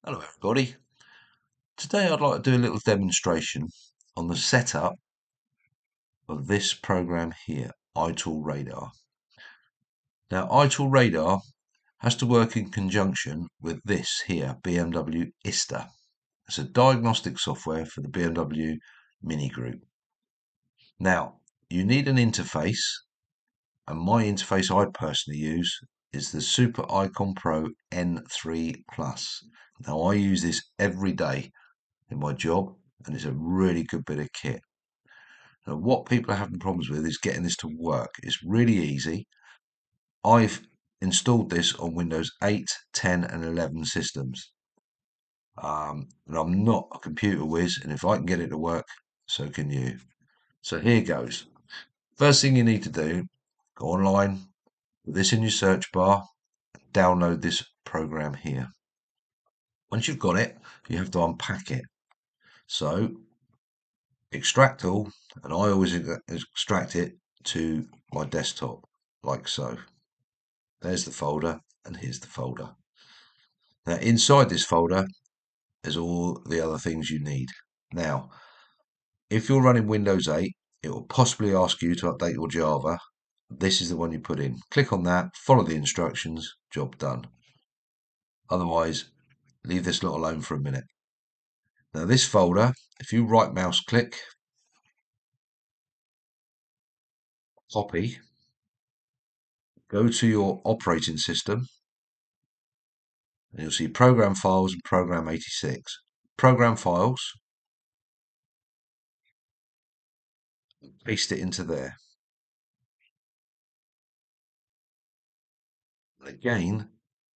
Hello everybody. Today I'd like to do a little demonstration on the setup of this program here, Itool Radar. Now Itool Radar has to work in conjunction with this here, BMW ISTA. It's a diagnostic software for the BMW Mini Group. Now you need an interface, and my interface I personally use is the Super Icon Pro N3 Plus. Now I use this every day in my job, and it's a really good bit of kit. Now, what people are having problems with is getting this to work. It's really easy. I've installed this on Windows 8, 10 and 11 systems. And I'm not a computer whiz, and if I can get it to work, so can you. So here goes. First thing you need to do, go online, put this in your search bar, download this program here. Once you've got it, you have to unpack it. So extract all, and I always extract it to my desktop, like so. There's the folder, and here's the folder. Now, inside this folder is all the other things you need. Now, if you're running Windows 8, it will possibly ask you to update your Java. This is the one you put in. Click on that, follow the instructions, job done. Otherwise, leave this lot alone for a minute. Now, this folder, if you right mouse click, copy, go to your operating system, and you'll see Program Files and Program 86. Program Files, paste it into there. And again,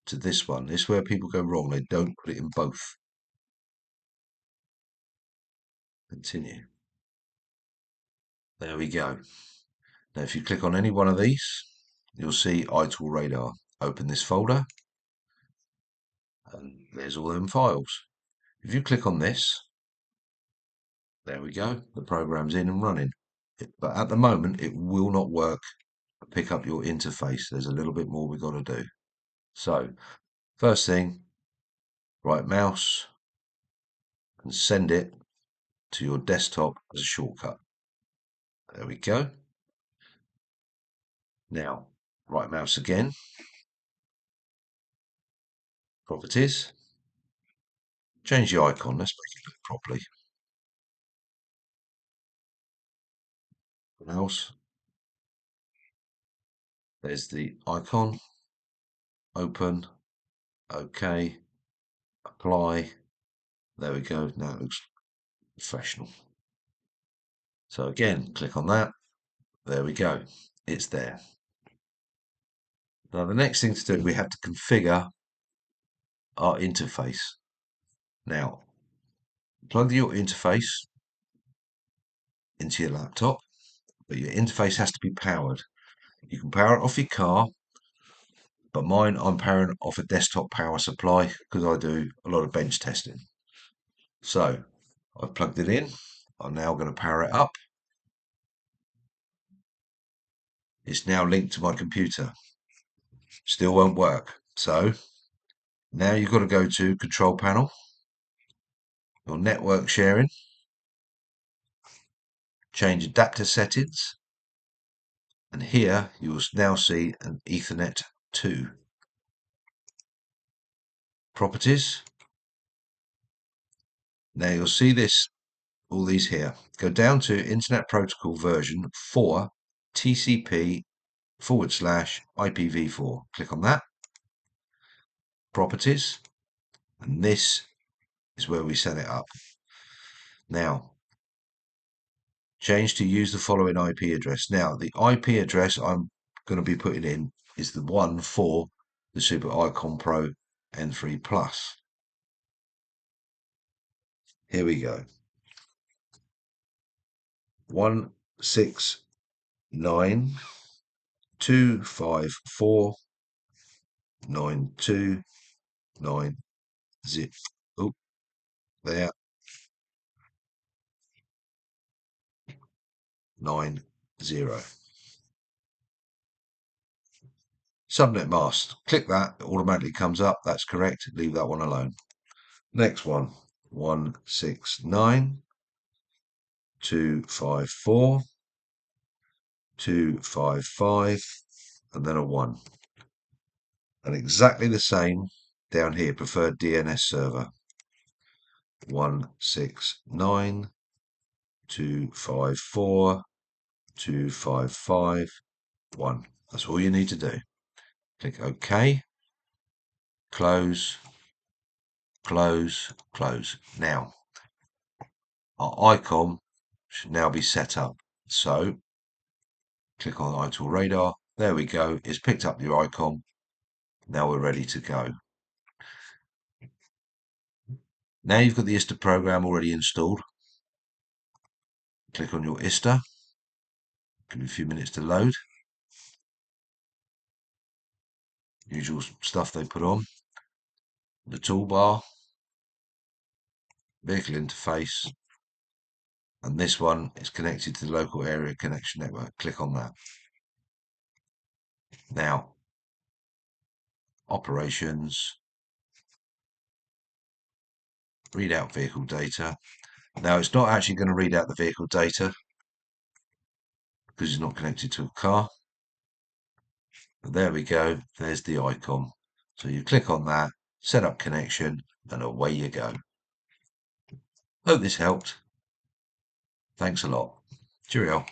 to this one. This is where people go wrong. They don't put it in both. Continue. There we go. Now, if you click on any one of these, you'll see Itool Radar. Open this folder, and there's all them files. If you click on this, there we go. The program's in and running. But at the moment, it will not work to pick up your interface. There's a little bit more we've got to do. So, first thing, right mouse and send it to your desktop as a shortcut. There we go. Now, right mouse again, properties, change the icon, let's make it look properly. Mouse, there's the icon, open, OK, apply, there we go, now it looks professional. So again, click on that, there we go, it's there. Now the next thing to do, we have to configure our interface. Now, plug your interface into your laptop, but your interface has to be powered. You can power it off your car, but mine I'm powering off a desktop power supply because I do a lot of bench testing. So I've plugged it in. I'm now going to power it up. It's now linked to my computer. Still won't work. So now you've got to go to Control Panel, your network sharing, change adapter settings, and here you will now see an Ethernet 2. Properties. Now you'll see this, all these here. Go down to Internet Protocol version 4 TCP/IPv4. Click on that. Properties. And this is where we set it up. Now, change to use the following IP address. Now, the IP address I'm going to be putting in is the one for the Super Icon Pro N3 Plus. Here we go. 169.254.9290. Oh, there. 90. Subnet mask. Click that. It automatically comes up. That's correct. Leave that one alone. Next one, 169 254 255 and then a 1. And exactly the same down here, preferred DNS server. 169 254 255 1. That's all you need to do. Click OK, close, close, close. Now, our icon should now be set up. So, click on Itool Radar. There we go. It's picked up your icon. Now we're ready to go. Now you've got the ISTA program already installed. Click on your ISTA. Give it a few minutes to load. Usual stuff they put on. The toolbar, vehicle interface, and this one is connected to the local area connection network. Click on that. Now, operations, read out vehicle data. Now, it's not actually going to read out the vehicle data because it's not connected to a car. But there we go. There's the icon. So you click on that, set up connection, and away you go. Hope this helped. Thanks a lot. Cheerio.